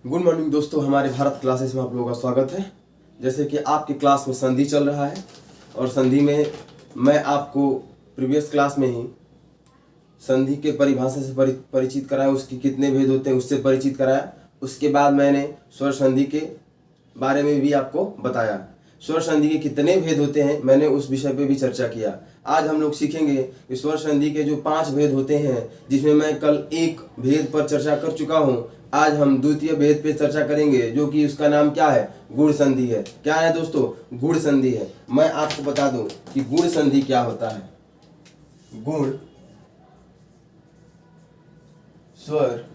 Good morning दोस्तों, हमारे Bharat classes में आप लोगों का स्वागत है। जैसे कि आपकी क्लास में संधि चल रहा है और संधि में मैं आपको प्रीवियस क्लास में ही संधि के परिभाषा से परिचित कराया, उसके कितने भेद होते हैं उससे परिचित कराया। उसके बाद मैंने स्वर संधि के बारे में भी आपको बताया। स्वर संधि के कितने भेद होते हैं मैंने उस विषय पे भी चर्चा किया। आज हम लोग सीखेंगे कि स्वर संधि के जो 5 भेद होते हैं, जिसमें मैं कल एक भेद पर चर्चा कर चुका हूँ। आज हम द्वितीय भेद पे चर्चा करेंगे, जो कि उसका नाम क्या है, गुण संधि है। क्या है दोस्तों? गुण संधि है। मैं आपको बता दूं कि गुण संधि क्या होता है। गुण स्वर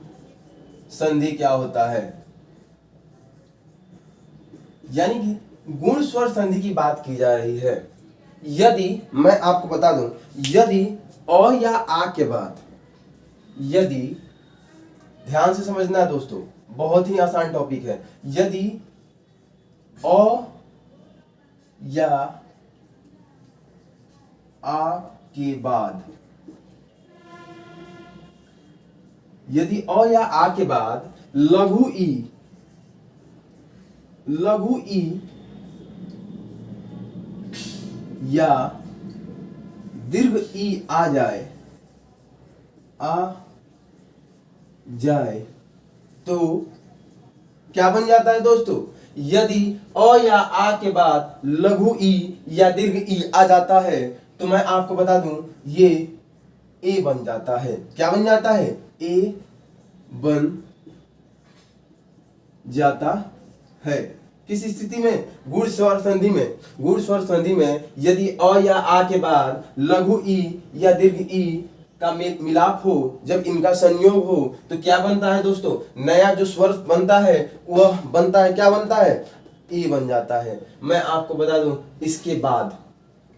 संधि क्या होता है, यानी कि गुण स्वर संधि की बात की जा रही है। यदि मैं आपको बता दूं, यदि अ या आ के बाद, यदि, ध्यान से समझना है दोस्तों, बहुत ही आसान टॉपिक है। यदि अ या आ के बाद, यदि अ या आ के बाद लघु ई या दीर्घ ई आ जाए, तो क्या बन जाता है दोस्तों? यदि अ या आ के बाद लघु ई या दीर्घ ई आ जाता है तो मैं आपको बता दूं ये ए बन जाता है। क्या बन जाता है? ए बन जाता है। किस स्थिति में? गुण स्वर संधि में। गुण स्वर संधि में यदि अ या आ के बाद लघु ई या दीर्घ ई का मिलाप हो, जब इनका संयोग हो, तो क्या बनता है दोस्तों? नया जो स्वर बनता है वह बनता है, क्या बनता है? ई बन जाता है। मैं आपको बता दूं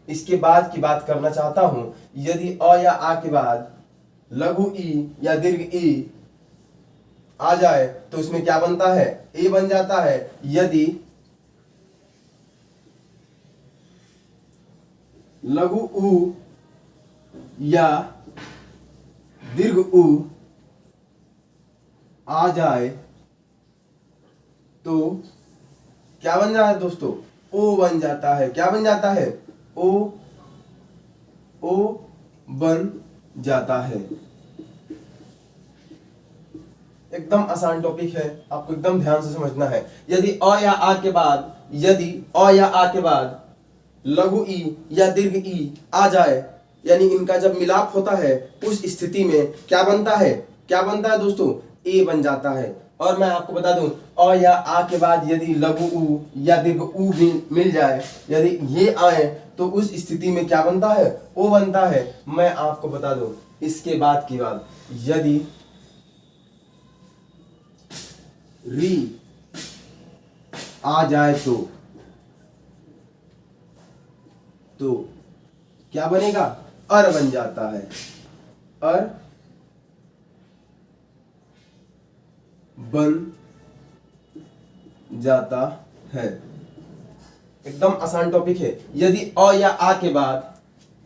इसके बाद की बात करना चाहता हूं। यदि अ या आ के बाद लघु ई या दीर्घ ई आ जाए तो उसमें क्या बनता है? ए बन जाता है। यदि लघु उ या दीर्घ उ आ जाए तो क्या बन जाता है दोस्तों? ओ बन जाता है। क्या बन जाता है? ओ बन जाता है। एकदम आसान टॉपिक है, आपको एकदम ध्यान से समझना है। यदि अ या आ के बाद लघु ई या दीर्घ ई आ जाए, यानी इनका जब मिलाप होता है, उस स्थिति में क्या बनता है? क्या बनता है दोस्तों? ए बन जाता है। और मैं आपको बता दूं, अ या आ के बाद यदि लघु उ या दीर्घ उ मिल जाए, यदि ये आए, तो उस स्थिति में क्या बनता है? ओ बनता है। मैं आपको बता दूं इसके बाद की बात, यदि री आ जाए तो क्या बनेगा? अर बन जाता है। अर बन जाता है। एकदम आसान टॉपिक है। यदि अ या आ के बाद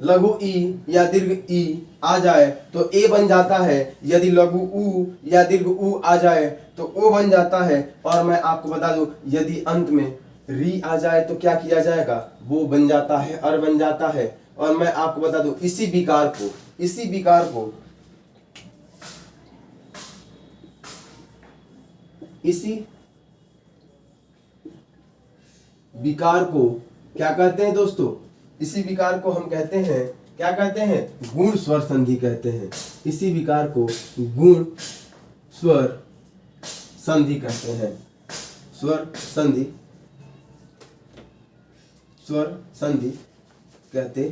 लघु ई या दीर्घ ई आ जाए तो ए बन जाता है। यदि लघु उ या दीर्घ उ आ जाए तो ओ बन जाता है। और मैं आपको बता दूं, यदि अंत में री आ जाए तो क्या किया जाएगा? वो बन जाता है, अर बन जाता है। और मैं आपको बता दूं इसी विकार को क्या कहते हैं दोस्तों? इसी विकार को हम कहते हैं, क्या कहते हैं? गुण स्वर संधि कहते हैं। इसी विकार को गुण स्वर संधि कहते हैं। स्वर संधि कहते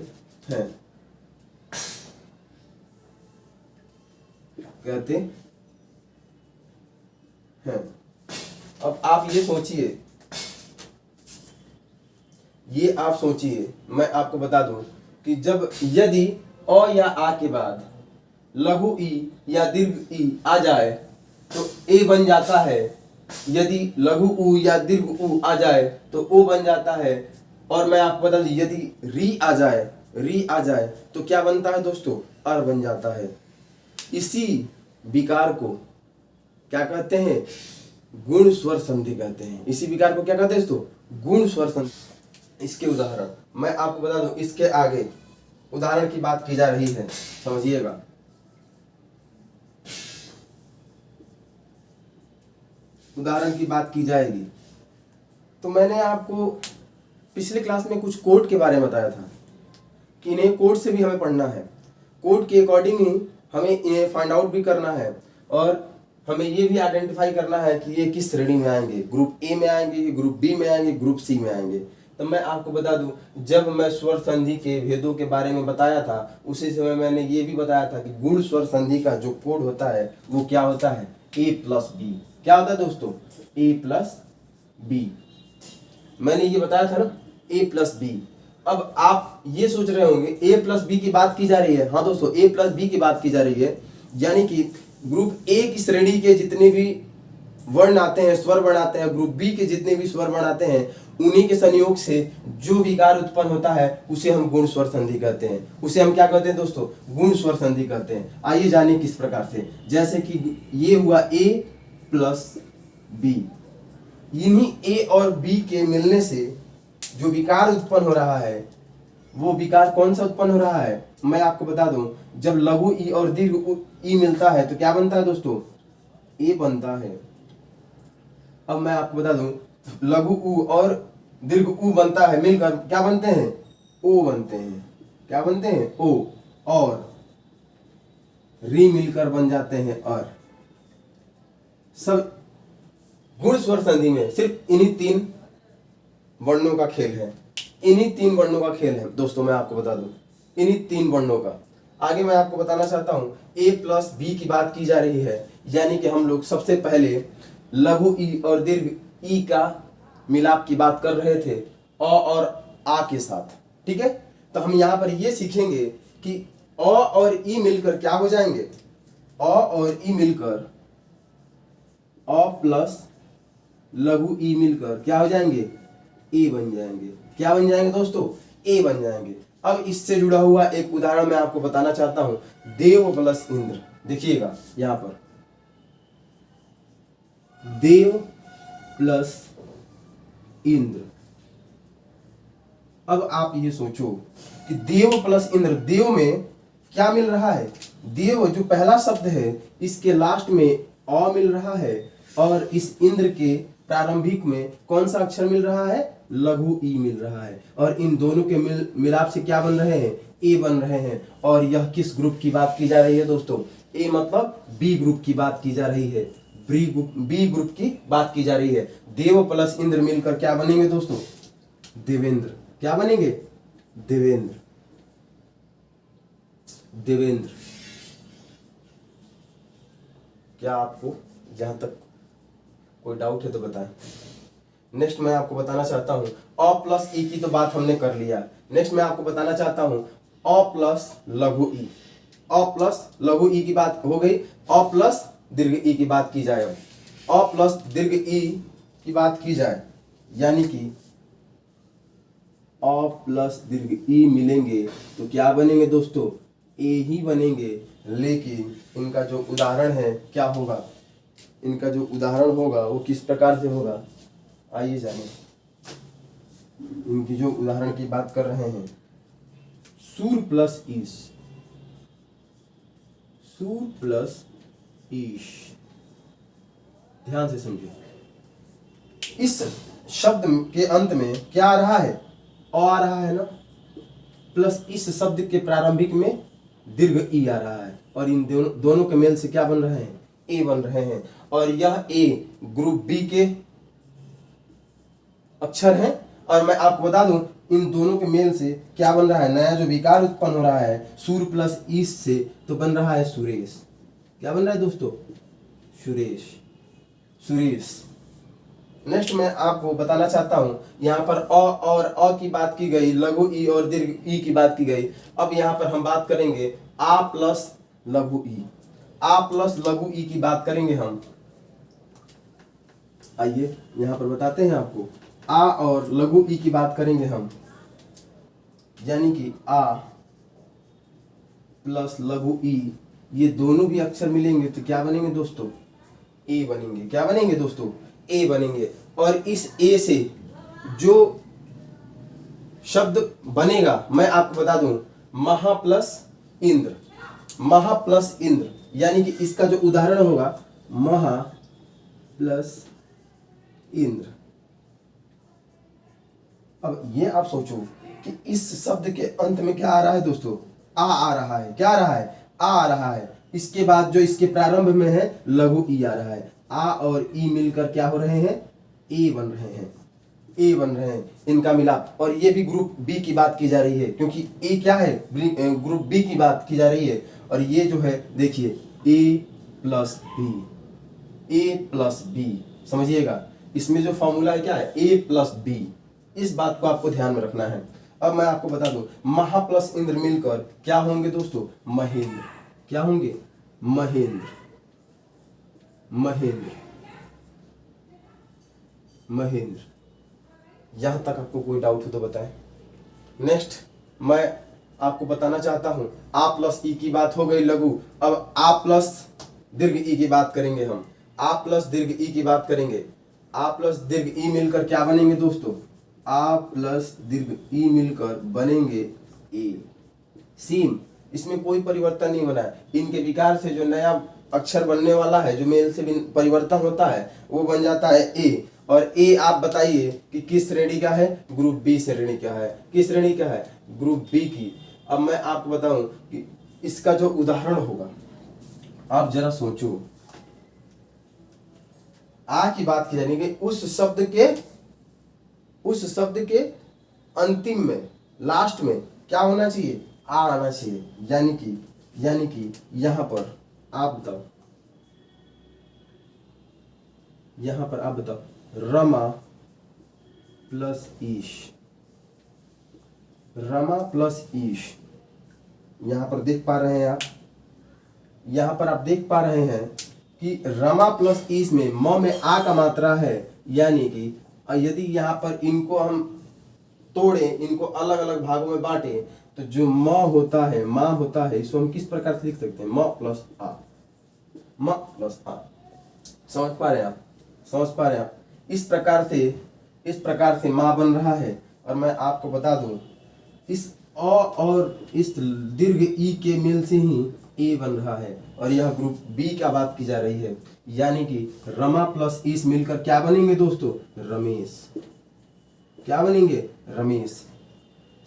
हैं। अब आप आप सोचिए, मैं आपको बता दूं कि यदि अ या आ के बाद लघु ई या दीर्घ ई आ जाए तो ए बन जाता है। यदि लघु उ या दीर्घ उ आ जाए तो ओ बन जाता है। और मैं आपको बता दूं यदि री आ जाए तो क्या बनता है दोस्तों? अर बन जाता है। इसी विकार को क्या कहते हैं? गुण स्वर संधि कहते हैं। इसी विकार को क्या कहते हैं दोस्तों? गुण स्वर संधि। इसके उदाहरण मैं आपको बता दूं, इसके आगे उदाहरण की बात की जा रही है, समझिएगा। उदाहरण की बात की जाएगी। तो मैंने आपको पिछले क्लास में कुछ कोड के बारे में बताया था कि इन्हें कोड से भी हमें पढ़ना है, कोड के अकॉर्डिंग ही हमें इन्हें फाइंड आउट भी करना है और हमें ये भी आइडेंटिफाई करना है कि ये किस श्रेणी में आएंगे, ग्रुप ए में आएंगे, ग्रुप बी में आएंगे, ग्रुप सी में आएंगे। तो मैं आपको बता दूं, जब मैं स्वर संधि के भेदों के बारे में बताया था उसी समय मैंने ये भी बताया था कि गुण स्वर संधि का जो कोड होता है वो क्या होता है? A+B। क्या होता है दोस्तों? A+B। मैंने ये बताया था ना, A+B। अब आप ये सोच रहे होंगे A+B की बात की जा रही है। हाँ दोस्तों, A+B की बात की जा रही है, यानी कि ग्रुप ए की श्रेणी के जितने भी वर्ण आते हैं, स्वर वर्ण आते हैं, ग्रुप बी के जितने भी स्वर वर्ण आते हैं, उन्हीं के संयोग से जो विकार उत्पन्न होता है उसे हम गुण स्वर संधि कहते हैं। उसे हम क्या कहते हैं दोस्तों? गुण स्वर संधि कहते हैं। आइए जानिए किस प्रकार से। जैसे कि ये हुआ A+B, इन्हीं ए और बी के मिलने से जो विकार उत्पन्न हो रहा है वो विकार कौन सा उत्पन्न हो रहा है? मैं आपको बता दूं, जब लघु ई और दीर्घ ई मिलता है तो क्या बनता है दोस्तों? ए बनता है। अब मैं आपको बता दूं, लघु उ और दीर्घ उ बनता है, मिलकर क्या बनते हैं? ओ बनते हैं। क्या बनते हैं? ओ। और री मिलकर बन जाते हैं अर। सब गुण स्वर संधि में सिर्फ इन्हीं 3 वर्णों का खेल है। इन्हीं 3 वर्णों का खेल है दोस्तों, मैं आपको बता दूं, इन्हीं 3 वर्णों का। आगे मैं आपको बताना चाहता हूं, A+B की बात की जा रही है, यानी कि हम लोग सबसे पहले लघु ई और दीर्घ ई का मिलाप की बात कर रहे थे अ और आ के साथ। ठीक है, तो हम यहां पर ये सीखेंगे कि अ और ई मिलकर क्या हो जाएंगे? अ और ई मिलकर, अ प्लस लघु ई मिलकर क्या हो जाएंगे? ए बन जाएंगे। क्या बन जाएंगे दोस्तों? ए बन जाएंगे। अब इससे जुड़ा हुआ एक उदाहरण मैं आपको बताना चाहता हूं, देव प्लस इंद्र। देखिएगा यहां पर, देव प्लस इंद्र। अब आप ये सोचो कि देव प्लस इंद्र, देव में क्या मिल रहा है? देव जो पहला शब्द है इसके लास्ट में अ मिल रहा है और इस इंद्र के प्रारंभिक में कौन सा अक्षर मिल रहा है? लघु ई मिल रहा है। और इन दोनों के मिलाप से क्या बन रहे हैं? ए बन रहे हैं। और यह किस ग्रुप की बात की जा रही है दोस्तों? ए मतलब बी ग्रुप की बात की जा रही है। बी ग्रुप की बात की जा रही है। देव प्लस इंद्र मिलकर क्या बनेंगे दोस्तों? देवेंद्र। क्या बनेंगे? देवेंद्र। देवेंद्र। क्या आपको जहां तक कोई डाउट है तो बताएं। नेक्स्ट मैं आपको बताना चाहता हूं, अ प्लस ई की तो बात हमने कर लिया। नेक्स्ट मैं आपको बताना चाहता हूं अ प्लस लघु ई। अ प्लस लघु ई की बात हो गई, अ प्लस दीर्घ ई की बात की जाए। अ प्लस दीर्घ ई की बात की जाए, यानी कि अ प्लस दीर्घ ई मिलेंगे तो क्या बनेंगे दोस्तों? ए ही बनेंगे। लेकिन इनका जो उदाहरण है क्या होगा? इनका जो उदाहरण होगा वो किस प्रकार से होगा? आइए जानें। इनकी जो उदाहरण की बात कर रहे हैं, सूर प्लस ईश। सूर प्लस ईश। ध्यान से समझिए, इस शब्द के अंत में क्या आ रहा है? अ आ रहा है ना, प्लस इस शब्द के प्रारंभिक में दीर्घ ई आ रहा है और इन दोनों के मेल से क्या बन रहे हैं? ए बन रहे हैं। और यह ए ग्रुप बी के अक्षर हैं। और मैं आपको बता दूं, इन दोनों के मेल से क्या बन रहा है? नया जो विकार उत्पन्न हो रहा है सूर प्लस ईश से, तो बन रहा है सुरेश। क्या बन रहा है दोस्तों? सुरेश। सुरेश। नेक्स्ट मैं आपको बताना चाहता हूं, यहाँ पर अ और अ की बात की गई, लघु ई और दीर्घ ई की बात की गई। अब यहाँ पर हम बात करेंगे आ प्लस लघु ई। आ प्लस लघु ई की बात करेंगे हम। आइए यहाँ पर बताते हैं आपको, आ और लघु ई की बात करेंगे हम, यानी कि आ प्लस लघु ई, ये दोनों भी अक्षर मिलेंगे तो क्या बनेंगे दोस्तों? ए बनेंगे। क्या बनेंगे दोस्तों? ए बनेंगे। और इस ए से जो शब्द बनेगा मैं आपको बता दूं, महा प्लस इंद्र, महा प्लस इंद्र, यानी कि इसका जो उदाहरण होगा महा प्लस इंद्र। अब ये आप सोचो कि इस शब्द के अंत में क्या आ रहा है दोस्तों, आ रहा है, क्या आ रहा है, आ रहा है। इसके बाद जो इसके प्रारंभ में है लघु ई आ रहा है, आ और ई मिलकर क्या हो रहे हैं, ए बन रहे हैं, ए बन रहे हैं, इनका मिलाप। और ये भी ग्रुप बी की बात की जा रही है, क्योंकि ए क्या है, ग्रुप बी की बात की जा रही है। और ये जो है देखिए ए प्लस बी, ए प्लस बी, समझिएगा इसमें जो फॉर्मूला है क्या है, ए प्लस बी। इस बात को आपको ध्यान में रखना है। अब मैं आपको बता दूं, महा प्लस इंद्र मिलकर क्या होंगे दोस्तों, महेंद्र। क्या होंगे, महेंद्र, महेंद्र, महेंद्र। यहां तक आपको कोई डाउट हो तो बताएं। नेक्स्ट मैं आपको बताना चाहता हूं, आ प्लस ई की बात हो गई लघु। अब आ प्लस दीर्घ ई की बात करेंगे हम, आ प्लस दीर्घ ई की बात करेंगे। आ प्लस दीर्घ ई मिलकर क्या बनेंगे दोस्तों, आ प्लस दीर्घ ई मिलकर बनेंगे ए। सीम, इसमें कोई परिवर्तन नहीं बना है। इनके विकार से जो नया अक्षर बनने वाला है, जो मेल से परिवर्तन होता है, वो बन जाता है ए। और ए आप बताइए कि किस श्रेणी का है, ग्रुप बी श्रेणी का है। किस श्रेणी का है, ग्रुप बी की। अब मैं आपको बताऊं कि इसका जो उदाहरण होगा, आप जरा सोचो, आ की बात की जानी कि उस शब्द के अंतिम में, लास्ट में क्या होना चाहिए, आ आना चाहिए। यानी कि यहां पर आप बताओ, यहां पर आप बताओ, रमा प्लस ईश, रमा प्लस ईश। यहां पर देख पा रहे हैं आप, यहां पर आप देख पा रहे हैं कि रमा प्लस ईश में म में आ का मात्रा है। यानी कि यदि यहाँ पर इनको हम तोड़े, इनको अलग अलग भागों में बांटे, तो जो म होता है, माँ होता है, इसको हम किस प्रकार से लिख सकते हैं, म प्लस आ, म प्लस आ। समझ पा रहे हैं आप, समझ पा रहे हैं आप। इस प्रकार से माँ बन रहा है। और मैं आपको बता दूं, इस अ और इस दीर्घ ई के मेल से ही ए बन रहा है। और यह ग्रुप बी का बात की जा रही है। यानी कि रमा प्लस ईस मिलकर क्या बनेंगे दोस्तों, रमेश। क्या बनेंगे, रमेश।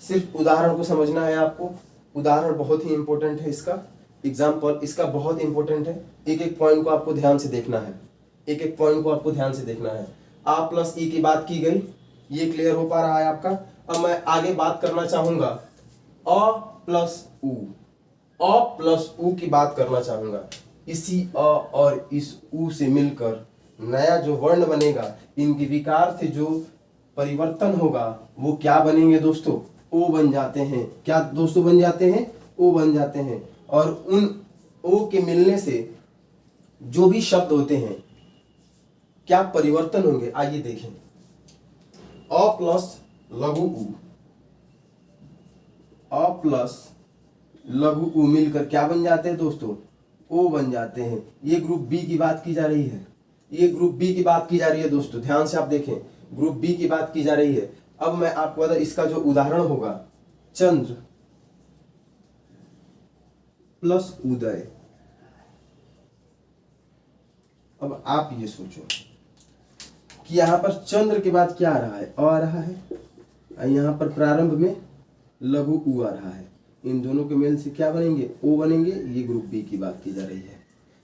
सिर्फ उदाहरण को समझना है आपको। उदाहरण बहुत ही इंपॉर्टेंट है, इसका एग्जाम्पल इसका बहुत इंपॉर्टेंट है। एक एक पॉइंट को आपको ध्यान से देखना है, एक एक पॉइंट को आपको ध्यान से देखना है। आ प्लस ई की बात की गई, ये क्लियर हो पा रहा है आपका। अब मैं आगे बात करना चाहूंगा अ प्लस उ, अ प्लस उ की बात करना चाहूंगा। इसी अ और इस उ से मिलकर नया जो वर्ण बनेगा, इनके विकार से जो परिवर्तन होगा वो क्या बनेंगे दोस्तों, ओ बन जाते हैं। क्या दोस्तों बन जाते हैं, ओ बन जाते हैं। और उन ओ के मिलने से जो भी शब्द होते हैं क्या परिवर्तन होंगे, आइए देखें। अ प्लस लघु उ, अ प्लस लघु उ मिलकर क्या बन जाते हैं दोस्तों, ओ बन जाते हैं। ये ग्रुप बी की बात की जा रही है, ये ग्रुप बी की बात की जा रही है दोस्तों, ध्यान से आप देखें, ग्रुप बी की बात की जा रही है। अब मैं आपको बता, इसका जो उदाहरण होगा चंद्र प्लस उदय। अब आप ये सोचो कि यहां पर चंद्र के बाद क्या आ रहा है, आ रहा है, और यहां पर प्रारंभ में लघु उ आ रहा है। इन दोनों के मेल से क्या बनेंगे, ओ बनेंगे। ये ग्रुप बी की बात की जा रही है,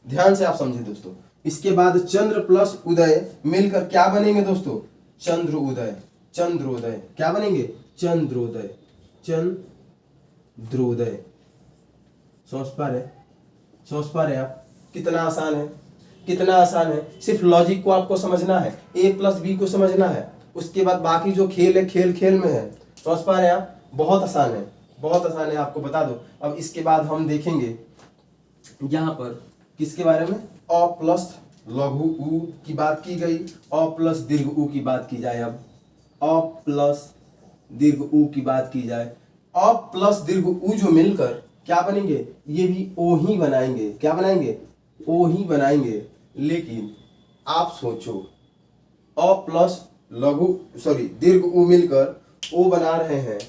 ध्यान से आप समझे दोस्तों। इसके बाद चंद्र प्लस उदय मिलकर क्या बनेंगे दोस्तों, चंद्रोदय। चंद्रोदय क्या बनेंगे, चंद्रोदय, चंद्रोदय। समझ पा रहे, समझ पा रहे आप, कितना आसान है, कितना आसान है। सिर्फ लॉजिक को आपको समझना है, ए प्लस बी को समझना है, उसके बाद बाकी जो खेल है, खेल खेल में है। समझ पा रहे हैं आप, बहुत आसान है, बहुत आसान है, आपको बता दो। अब इसके बाद हम देखेंगे यहाँ पर किसके बारे में, अ प्लस लघु उ की बात की गई, अ प्लस दीर्घ उ की बात की जाए। अब अ प्लस दीर्घ उ की बात की जाए, अ प्लस दीर्घ उ जो मिलकर क्या बनेंगे, ये भी ओ ही बनाएंगे। क्या बनाएंगे, ओ ही बनाएंगे। लेकिन आप सोचो, अ प्लस दीर्घ उ मिलकर ओ बना रहे हैं।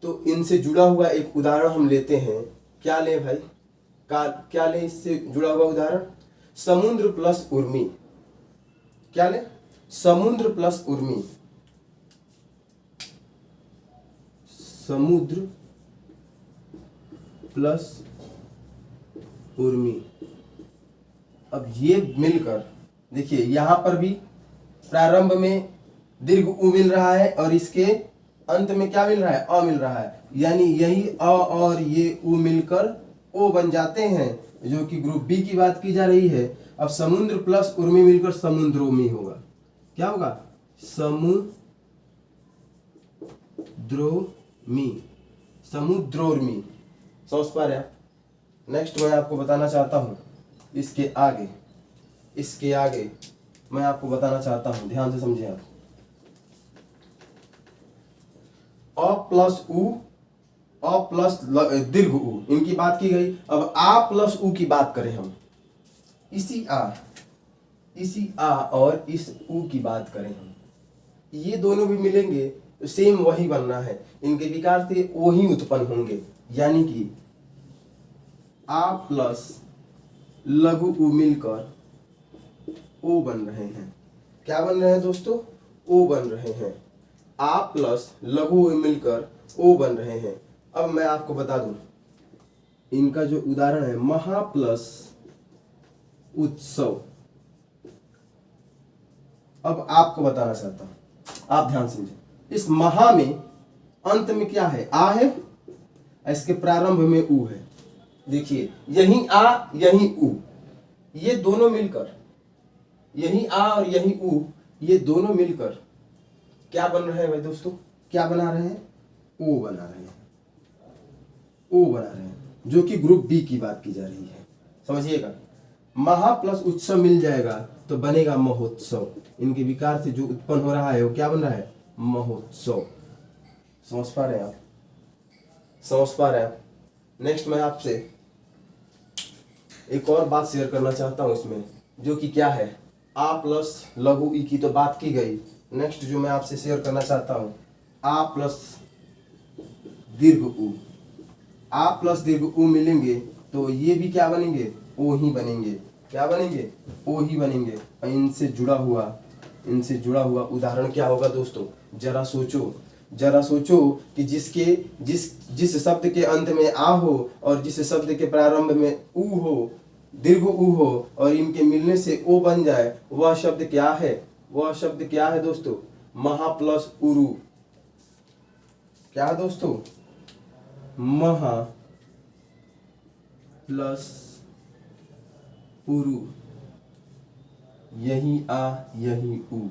तो इनसे जुड़ा हुआ एक उदाहरण हम लेते हैं। क्या लें भाई? क्या लें इससे जुड़ा हुआ उदाहरण? समुद्र प्लस उर्मी। क्या लें? समुद्र प्लस उर्मी। समुद्र प्लस उर्मी। अब ये मिलकर देखिए, यहां पर भी प्रारंभ में दीर्घ उ मिल रहा है और इसके अंत में क्या मिल रहा है? अ मिल रहा है। यानी यही अ और ये उ मिलकर ओ बन जाते हैं, जो कि ग्रुप बी की बात की जा रही है। अब समुद्र प्लस उर्मी मिलकर समुद्रोमी होगा। क्या होगा? समुद्रोर्मी। समझ पा रहे आप? नेक्स्ट मैं आपको बताना चाहता हूं, इसके आगे मैं आपको बताना चाहता हूं, ध्यान से समझिए आप। अ प्लस दीर्घ उ, इनकी बात की गई। अब आ प्लस उ की बात करें हम, इसी आ और इस उ की बात करें हम, ये दोनों भी मिलेंगे तो सेम वही बनना है। इनके विकार से ओ ही उत्पन्न होंगे। यानी कि आ प्लस लघु उ मिलकर ओ बन रहे हैं। क्या बन रहे हैं दोस्तों? ओ बन रहे हैं। आ प्लस लघु उ मिलकर ओ बन रहे हैं। अब मैं आपको बता दूं, इनका जो उदाहरण है महा प्लस उत्सव। अब आपको बताना चाहता हूं, आप ध्यान समझें। इस महा में अंत में क्या है? आ है, इसके प्रारंभ में उ है। देखिए, यही आ यही उ, ये दोनों मिलकर, यही आ और यही उ, ये दोनों मिलकर क्या बन रहे हैं भाई दोस्तों? क्या बना रहे हैं? ओ बना रहे हैं। ओ बना रहे हैं, जो कि ग्रुप बी की बात की जा रही है। समझिएगा, महा प्लस उत्सव मिल जाएगा तो बनेगा महोत्सव। इनके विकार से जो उत्पन्न हो रहा है वो क्या बन रहा है? महोत्सव। समझ पा रहे हैं आप? समझ पा रहे हैं? नेक्स्ट मैं आपसे एक और बात शेयर करना चाहता हूं इसमें, जो कि क्या है? आ प्लस लघु ई की तो बात की गई। नेक्स्ट जो मैं आपसे शेयर करना चाहता हूं, आ प्लस दीर्घ उ। आ प्लस दीर्घ उ मिलेंगे तो ये भी क्या बनेंगे? ओ ही बनेंगे। क्या बनेंगे? ओ ही बनेंगे। और इनसे जुड़ा हुआ उदाहरण क्या होगा दोस्तों? जरा सोचो कि जिस शब्द के अंत में आ हो और जिस शब्द के प्रारंभ में उ हो, दीर्घ उ हो, और इनके मिलने से ओ बन जाए, वह शब्द क्या है? वह शब्द क्या है दोस्तों? महा प्लस उरु। क्या है दोस्तों? महा प्लस उरु। यही आ यही उ।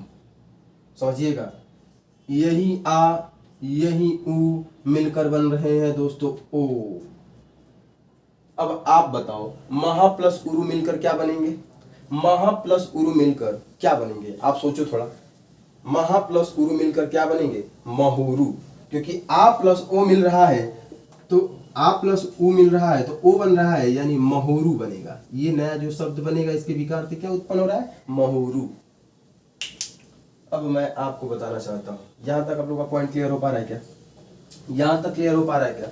समझिएगा, यही आ यही उ मिलकर बन रहे हैं दोस्तों ओ। अब आप बताओ, महा प्लस उरु मिलकर क्या बनेंगे? महा प्लस उरु मिलकर क्या बनेंगे? आप सोचो थोड़ा। महा प्लस उरु मिलकर क्या बनेंगे? महुरु। क्योंकि आ प्लस ओ मिल रहा है, तो आ प्लस उ मिल रहा है तो ओ बन रहा है, यानी महुरु बनेगा। ये नया जो शब्द बनेगा, इसके विकार से क्या उत्पन्न हो रहा है? महुरु। अब मैं आपको बताना चाहता हूं, यहां तक आप लोगों का पॉइंट क्लियर हो पा रहा है क्या? यहां तक क्लियर हो पा रहा है क्या?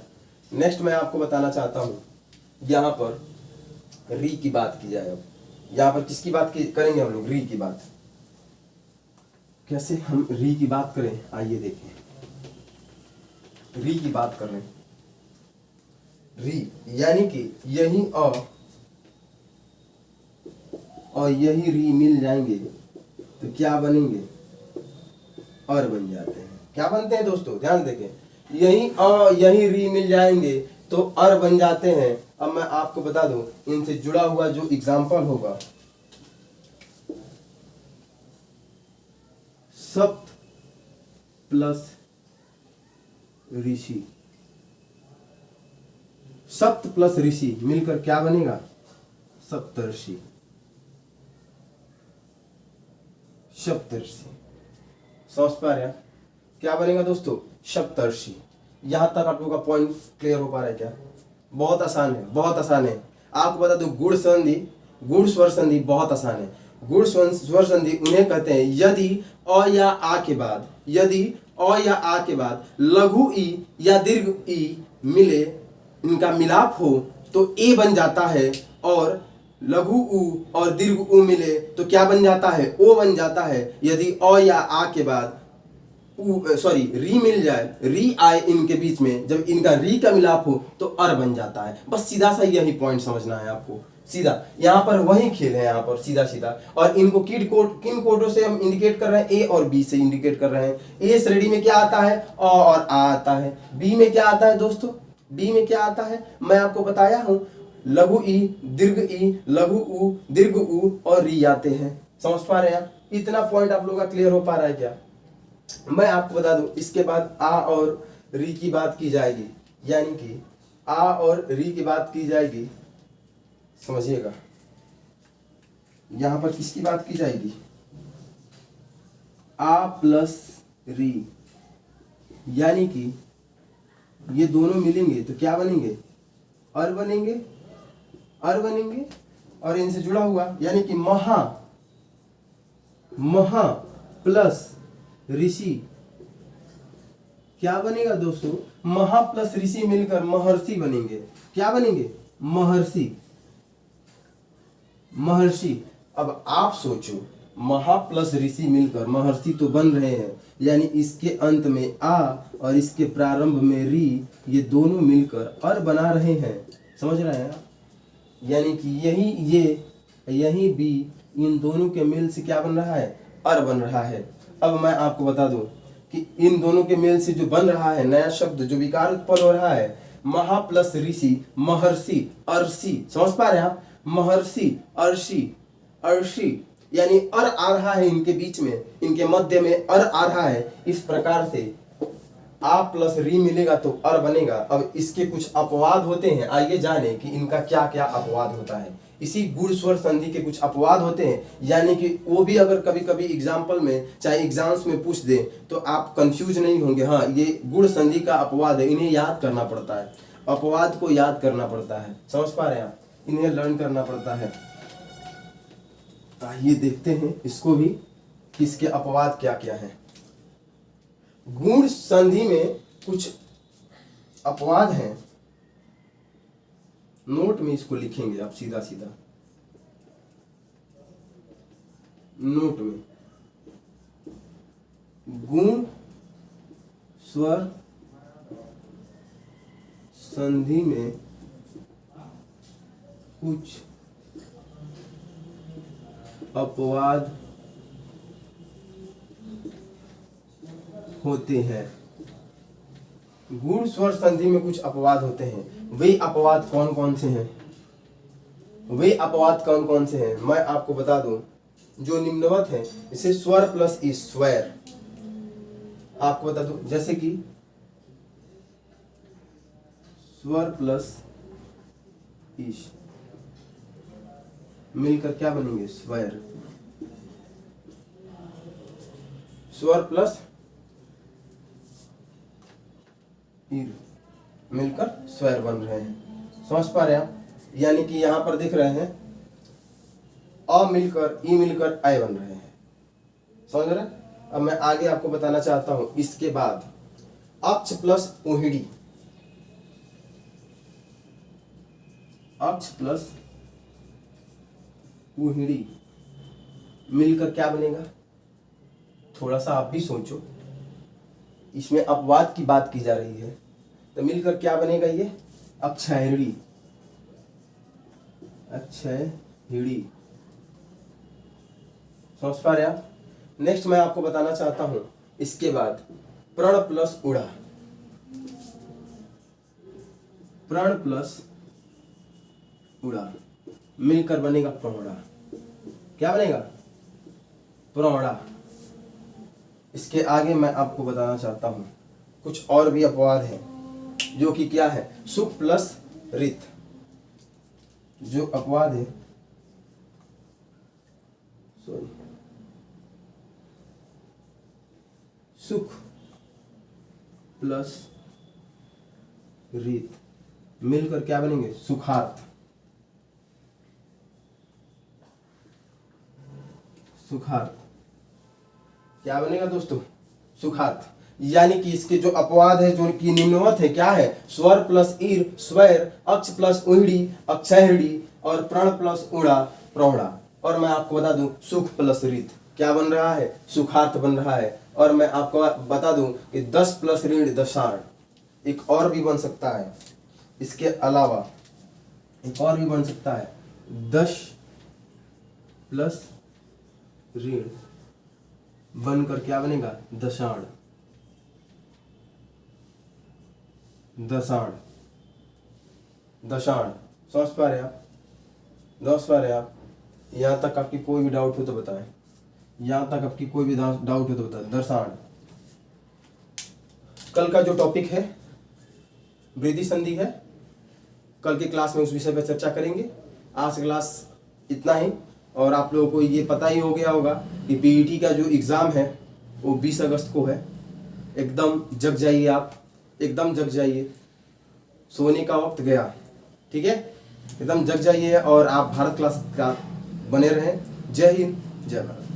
नेक्स्ट मैं आपको बताना चाहता हूं, यहां पर री की बात की जाए। अब यहां पर किसकी बात करेंगे हम लोग? री की बात। कैसे हम री की बात करें? आइए देखें। री की बात कर रहे हैं। री यानी कि यही अ और यही री मिल जाएंगे तो क्या बनेंगे? और बन जाते हैं। क्या बनते हैं दोस्तों? ध्यान देखें, यही अ यही री मिल जाएंगे तो अर बन जाते हैं। अब मैं आपको बता दूं, इनसे जुड़ा हुआ जो एग्जाम्पल होगा, सप्त प्लस ऋषि। सप्त प्लस ऋषि मिलकर क्या बनेगा? सप्तर्षि। सप्तर्षि। समझ पा रहे हैं? क्या बनेगा दोस्तों? सप्तर्षि। यहां तक आप लोगों का पॉइंट क्लियर हो पा रहा है क्या? बहुत आसान है, बहुत आसान है। आपको बता दो, गुण संधि, गुण स्वर संधि बहुत आसान है। गुण स्वर संधि उन्हें कहते हैं यदि अ या आ के बाद, यदि अ या आ के बाद लघु ई या दीर्घ ई मिले, इनका मिलाप हो तो ए बन जाता है, और लघु उ और दीर्घ उ मिले तो क्या बन जाता है, ओ बन जाता है। यदि अ या आ के बाद री मिल जाए, री आए इनके बीच में, जब इनका री का मिलाप हो तो अर बन जाता है। बस सीधा सा यही पॉइंट समझना है आपको, सीधा यहाँ पर वही खेल है, यहाँ पर सीधा सीधा। और इनको किन कोडों से हम इंडिकेट कर रहे हैं, ए और बी से इंडिकेट कर रहे हैं। ए श्रेणी में क्या आता है, अ और आ आता है। बी में क्या आता है दोस्तों, बी में क्या आता है, मैं आपको बताया हूं, लघु ई, दीर्घ ई, लघु उ, दीर्घ उ और री आते हैं। समझ पा रहे हैं आप? इतना पॉइंट आप लोगों का क्लियर हो पा रहा है क्या? मैं आपको बता दूं, इसके बाद आ और री की बात की जाएगी, यानी कि आ और री की बात की जाएगी। समझिएगा, यहां पर किसकी बात की जाएगी, आ प्लस री, यानी कि ये दोनों मिलेंगे तो क्या बनेंगे, अर बनेंगे, अर बनेंगे। और इनसे जुड़ा हुआ यानी कि महा, महा प्लस ऋषि, क्या बनेगा दोस्तों, महा प्लस ऋषि मिलकर महर्षि बनेंगे। क्या बनेंगे, महर्षि, महर्षि। अब आप सोचो, महा प्लस ऋषि मिलकर महर्षि तो बन रहे हैं, यानी इसके अंत में आ और इसके प्रारंभ में री, ये दोनों मिलकर अर बना रहे हैं। समझ रहे हैं? यानी कि यही बी इन दोनों के मेल से क्या बन रहा है, अर बन रहा है। अब मैं आपको बता दूं कि इन दोनों के मेल से जो बन रहा है नया शब्द, जो विकार उत्पन्न हो रहा है, महा प्लस ऋषि, महर्षि, अर्षि। समझ पा रहे हैं आप, महर्षि, अर्षि, अर्षि, यानी अर आ रहा है इनके बीच में, इनके मध्य में अर आ रहा है। इस प्रकार से आ प्लस री मिलेगा तो अर बनेगा। अब इसके कुछ अपवाद होते हैं, आइए जाने कि इनका क्या क्या अपवाद होता है। इसी गुण स्वर संधि के कुछ अपवाद होते हैं, यानी कि वो भी अगर कभी कभी एग्जाम्पल में, चाहे एग्जाम्स में पूछ दे तो आप कंफ्यूज नहीं होंगे। हाँ, ये गुण संधि का अपवाद है, इन्हें याद करना पड़ता है, अपवाद को याद करना पड़ता है। समझ पा रहे हैं आप, इन्हें लर्न करना पड़ता है। आइए देखते हैं इसको भी, किसके अपवाद क्या क्या है। गुण संधि में कुछ अपवाद हैं, नोट में इसको लिखेंगे आप सीधा सीधा, नोट में। गुण स्वर संधि में कुछ अपवाद होते हैं। गुण स्वर संधि में कुछ अपवाद होते हैं। वे अपवाद कौन कौन से हैं, वे अपवाद कौन कौन से हैं मैं आपको बता दूं, जो निम्नवत है। इसे स्वर प्लस ई, स्वर, आपको बता दूं, जैसे कि स्वर प्लस ईश मिलकर क्या बनेंगे, स्वर। स्वर प्लस ईर मिलकर स्वर बन रहे हैं। समझ पा रहे हैं आप? यानी कि यहां पर देख रहे हैं अ मिलकर ई मिलकर आय बन रहे हैं। समझ रहे हैं? अब मैं आगे आपको बताना चाहता हूं, इसके बाद अक्ष प्लस ओहिड़ी, अक्ष प्लस ओहिड़ी मिलकर क्या बनेगा, थोड़ा सा आप भी सोचो, इसमें अपवाद की बात की जा रही है, तो मिलकर क्या बनेगा ये, अक्षयहिड़ी, अक्षयहिड़ी। समझ पा रहे आप? नेक्स्ट मैं आपको बताना चाहता हूं, इसके बाद प्रण प्लस उड़ा, प्रण प्लस उड़ा मिलकर बनेगा प्रौढ़ा। क्या बनेगा, प्रौढ़ा। इसके आगे मैं आपको बताना चाहता हूं कुछ और भी अपवाद हैं, जो कि क्या है, सुख प्लस रित। जो अपवाद है, सॉरी, सुख प्लस रीत मिलकर क्या बनेंगे, सुखार्थ। सुखार्थ। क्या बनेगा दोस्तों? सुखार्थ। यानी कि इसके जो अपवाद है, जो कि निम्नवत है, क्या है? स्वर प्लस ईर स्वैर, अक्ष प्लस उहिड़ी अक्षयहिड़ी, और प्रण प्लस उड़ा प्रौढ़ा। और मैं आपको बता दूं सुख प्लस ऋत क्या बन रहा है? सुखार्थ बन रहा है। और मैं आपको बता दूं कि 10 प्लस ऋण दशाण। एक और भी बन सकता है, इसके अलावा एक और भी बन सकता है, 10 प्लस ऋण बनकर क्या बनेगा? दशाण। दशाण, दशाण। समझ पा रहे आप? समझ पा रहे आप? यहाँ तक आपकी कोई भी डाउट हो तो बताएं। यहाँ तक आपकी कोई भी डाउट हो तो बताएं। दर्शाण। कल का जो टॉपिक है वृद्धि संधि है, कल की क्लास में उस विषय पर चर्चा करेंगे। आज क्लास इतना ही। और आप लोगों को ये पता ही हो गया होगा कि पीईटी का जो एग्ज़ाम है वो 20 अगस्त को है। एकदम जग जाइए आप, एकदम जग जाइए। सोने का वक्त गया, ठीक है? एकदम जग जाइए और आप भारत क्लास का बने रहें। जय हिंद, जय भारत।